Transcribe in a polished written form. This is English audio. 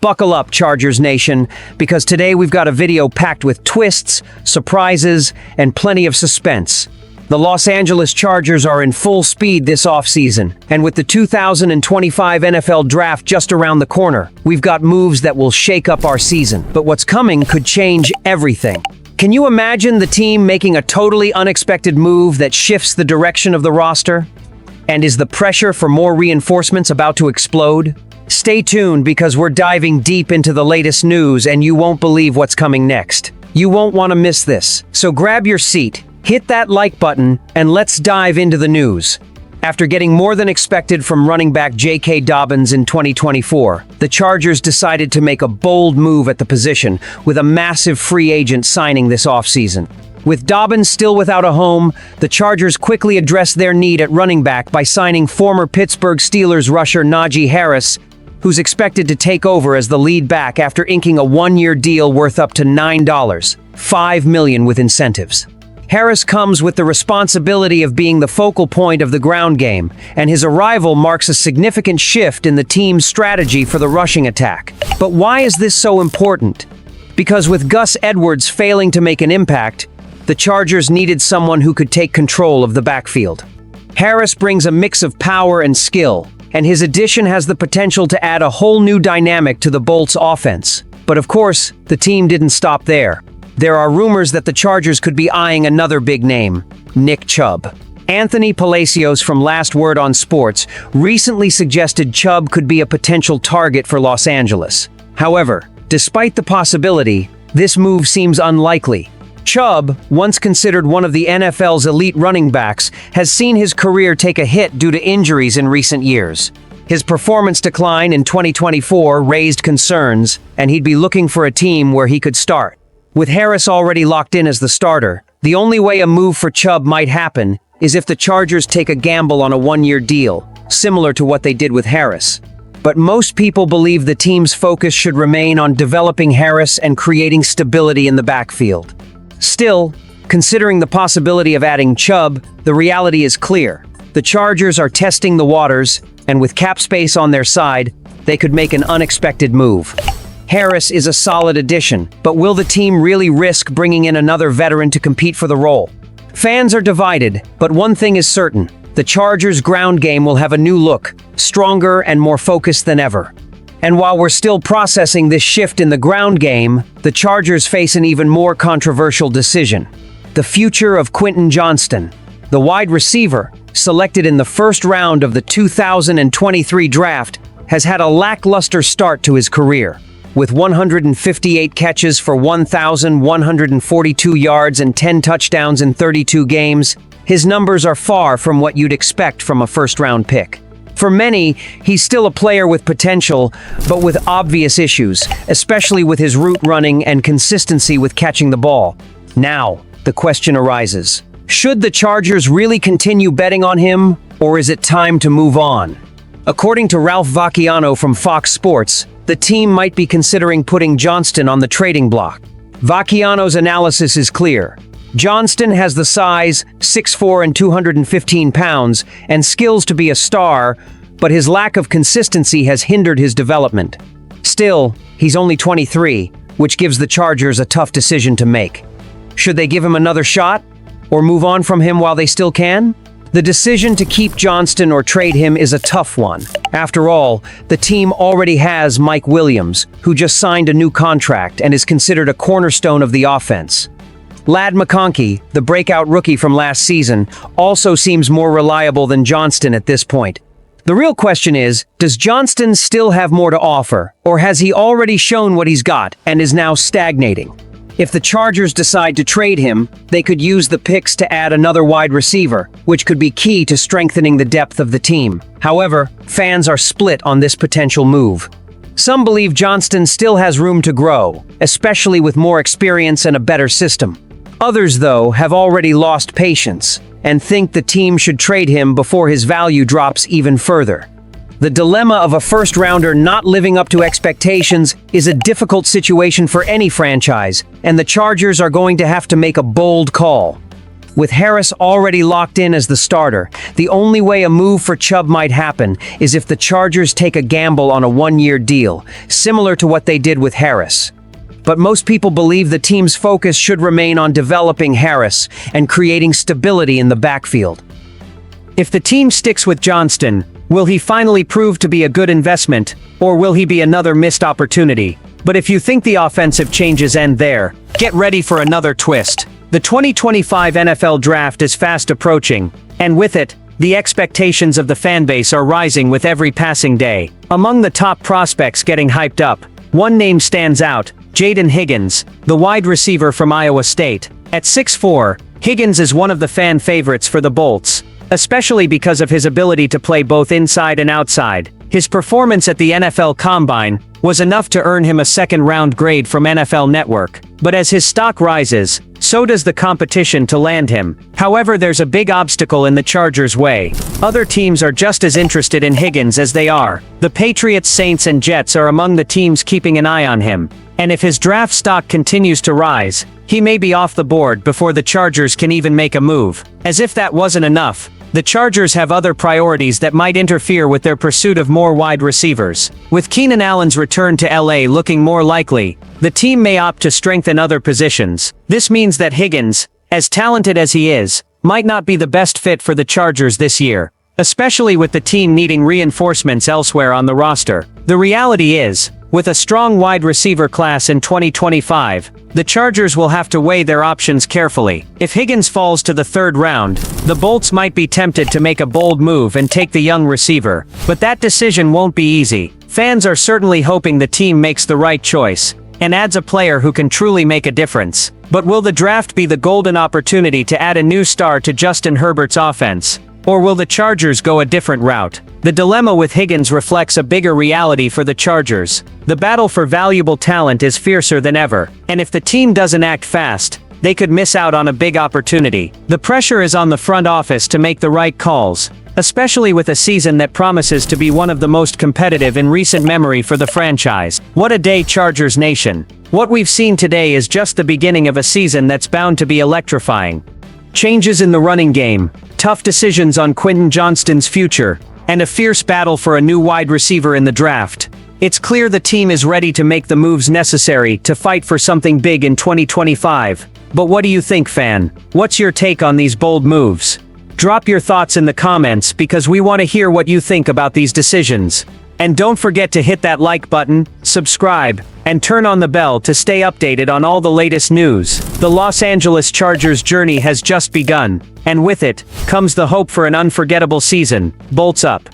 Buckle up, Chargers Nation, because today we've got a video packed with twists, surprises, and plenty of suspense. The Los Angeles Chargers are in full speed this offseason, and with the 2025 NFL Draft just around the corner, we've got moves that will shake up our season. But what's coming could change everything. Can you imagine the team making a totally unexpected move that shifts the direction of the roster? And is the pressure for more reinforcements about to explode? Stay tuned because we're diving deep into the latest news and you won't believe what's coming next. You won't want to miss this. So grab your seat, hit that like button, and let's dive into the news. After getting more than expected from running back J.K. Dobbins in 2024, the Chargers decided to make a bold move at the position with a massive free agent signing this offseason. With Dobbins still without a home, the Chargers quickly addressed their need at running back by signing former Pittsburgh Steelers rusher Najee Harris, who's expected to take over as the lead back after inking a one-year deal worth up to $5 million with incentives. Harris comes with the responsibility of being the focal point of the ground game, and his arrival marks a significant shift in the team's strategy for the rushing attack. But why is this so important? Because with Gus Edwards failing to make an impact, the Chargers needed someone who could take control of the backfield. Harris brings a mix of power and skill, and his addition has the potential to add a whole new dynamic to the Bolts offense. But of course, the team didn't stop there. There are rumors that the Chargers could be eyeing another big name, Nick Chubb. Anthony Palacios from Last Word on Sports recently suggested Chubb could be a potential target for Los Angeles. However, despite the possibility, this move seems unlikely. Chubb, once considered one of the NFL's elite running backs, has seen his career take a hit due to injuries in recent years. His performance decline in 2024 raised concerns, and he'd be looking for a team where he could start. With Harris already locked in as the starter, the only way a move for Chubb might happen is if the Chargers take a gamble on a one-year deal, similar to what they did with Harris. But most people believe the team's focus should remain on developing Harris and creating stability in the backfield. Still, considering the possibility of adding Chubb, the reality is clear. The Chargers are testing the waters, and with cap space on their side, they could make an unexpected move. Harris is a solid addition, but will the team really risk bringing in another veteran to compete for the role? Fans are divided, but one thing is certain. The Chargers' ground game will have a new look, stronger and more focused than ever. And while we're still processing this shift in the ground game, the Chargers face an even more controversial decision. The future of Quinton Johnston, the wide receiver, selected in the first round of the 2023 draft, has had a lackluster start to his career. With 158 catches for 1,142 yards and 10 touchdowns in 32 games, his numbers are far from what you'd expect from a first-round pick. For many, he's still a player with potential, but with obvious issues, especially with his route running and consistency with catching the ball. Now, the question arises. Should the Chargers really continue betting on him, or is it time to move on? According to Ralph Vacchiano from Fox Sports, the team might be considering putting Johnston on the trading block. Vacchiano's analysis is clear. Johnston has the size, 6'4" and 215 pounds, and skills to be a star, but his lack of consistency has hindered his development. Still, he's only 23, which gives the Chargers a tough decision to make. Should they give him another shot, or move on from him while they still can? The decision to keep Johnston or trade him is a tough one. After all, the team already has Mike Williams, who just signed a new contract and is considered a cornerstone of the offense. Ladd McConkey, the breakout rookie from last season, also seems more reliable than Johnston at this point. The real question is, does Johnston still have more to offer, or has he already shown what he's got and is now stagnating? If the Chargers decide to trade him, they could use the picks to add another wide receiver, which could be key to strengthening the depth of the team. However, fans are split on this potential move. Some believe Johnston still has room to grow, especially with more experience and a better system. Others, though, have already lost patience and think the team should trade him before his value drops even further. The dilemma of a first-rounder not living up to expectations is a difficult situation for any franchise, and the Chargers are going to have to make a bold call. With Harris already locked in as the starter, the only way a move for Chubb might happen is if the Chargers take a gamble on a one-year deal, similar to what they did with Harris. But most people believe the team's focus should remain on developing Harris and creating stability in the backfield. If the team sticks with Johnston, will he finally prove to be a good investment, or will he be another missed opportunity? But if you think the offensive changes end there, get ready for another twist. The 2025 NFL Draft is fast approaching, and with it, the expectations of the fanbase are rising with every passing day. Among the top prospects getting hyped up, one name stands out: Jaden Higgins, the wide receiver from Iowa State. At 6'4", Higgins is one of the fan favorites for the Bolts, especially because of his ability to play both inside and outside. His performance at the NFL Combine was enough to earn him a second-round grade from NFL Network. But as his stock rises, so does the competition to land him. However, there's a big obstacle in the Chargers' way. Other teams are just as interested in Higgins as they are. The Patriots, Saints, and Jets are among the teams keeping an eye on him. And if his draft stock continues to rise, he may be off the board before the Chargers can even make a move. As if that wasn't enough, the Chargers have other priorities that might interfere with their pursuit of more wide receivers. With Keenan Allen's return to LA looking more likely, the team may opt to strengthen other positions. This means that Higgins, as talented as he is, might not be the best fit for the Chargers this year, especially with the team needing reinforcements elsewhere on the roster. The reality is, with a strong wide receiver class in 2025, the Chargers will have to weigh their options carefully. If Higgins falls to the third round, the Bolts might be tempted to make a bold move and take the young receiver, but that decision won't be easy. Fans are certainly hoping the team makes the right choice and adds a player who can truly make a difference. But will the draft be the golden opportunity to add a new star to Justin Herbert's offense? Or will the Chargers go a different route? The dilemma with Higgins reflects a bigger reality for the Chargers. The battle for valuable talent is fiercer than ever, and if the team doesn't act fast, they could miss out on a big opportunity. The pressure is on the front office to make the right calls, especially with a season that promises to be one of the most competitive in recent memory for the franchise. What a day, Chargers Nation! What we've seen today is just the beginning of a season that's bound to be electrifying. Changes in the running game, tough decisions on Quinton Johnston's future, and a fierce battle for a new wide receiver in the draft. It's clear the team is ready to make the moves necessary to fight for something big in 2025. But what do you think, fan? What's your take on these bold moves? Drop your thoughts in the comments because we want to hear what you think about these decisions. And don't forget to hit that like button, subscribe, and turn on the bell to stay updated on all the latest news. The Los Angeles Chargers' journey has just begun, and with it, comes the hope for an unforgettable season. Bolts up!